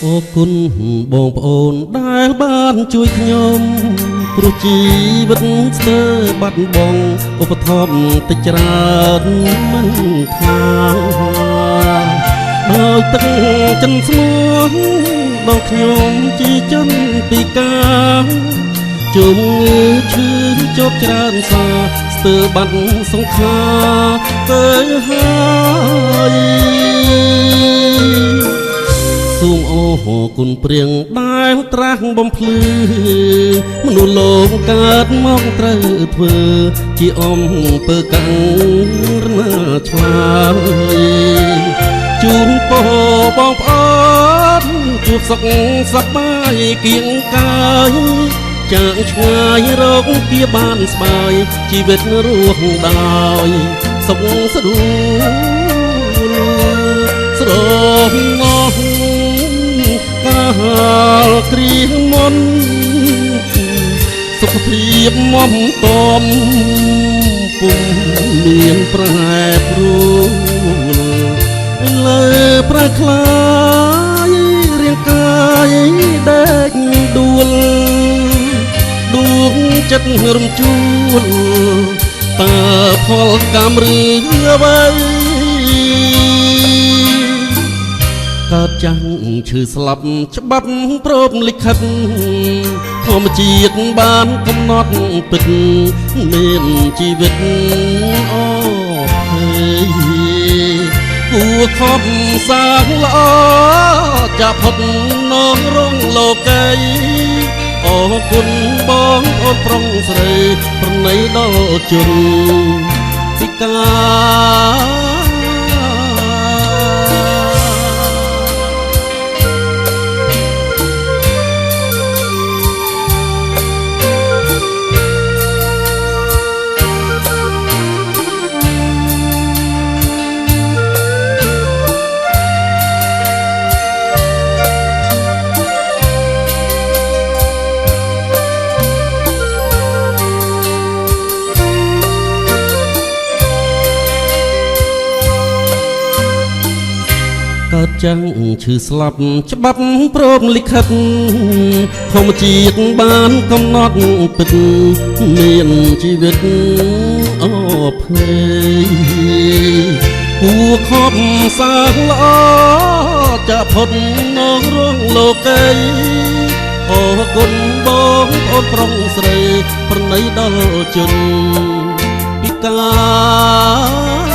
អរគុណបងប្អូនដែលបានជួយខ្ញុំព្រោះជីវិតស្ទើរបាត់បង់ឧបត្ថម្ភតិចច្រើនមិនខានដោយទឹកចិនស្មោះដល់ខ្ញុំជីចិនពីកាជុំងើឈឺជាប់ច្រើនសាស្ទើរបាត់សង្ខារទៅហើយសូមអរគុណព្រៀងដែលត្រាស់បំភ្លឺមនុស្សលោកកើតមកត្រូវធ្វើជាអំពើកាំងរណាឆ្លើយជូនពរបងប្អូនជួបសុខសប្បាយគៀងកាយចាងឆ្ងាយរោគជាបានស្បាយជីវិតរស់ដោយសុខស្រួលស្រងអស់កាលគ្រៀងមុនសុខភាពមមតំពុំមានប្រែប្រួលលើប្រែคล้ายរាងកាយដែកដួលដួងចិត្តរំជួលតើផលកម្មឬអ្វីកើតចាំងឈឺស្លាប់ច្បាប់ព្រមលិខិតធម្មជាតិបានកំណត់ពិតមានជីវិតអភ័យគួរខំសាងល្អចាប់ផុតនងរងលោកីអរគុណបងអូនប្រុងស្រីប្រណីដល់ជនពិការកើតចាំងឈឺស្លាប់ច្បាប់ព្រមលិខិតធម្មជាតិបានកំណត់ពិតមានជីវិតអភ័យគួរខំសាងល្អចាផុតនងរងលោកីអរគុណបងប្អូនប្រុងស្រីប្រណីដល់ជនពិការ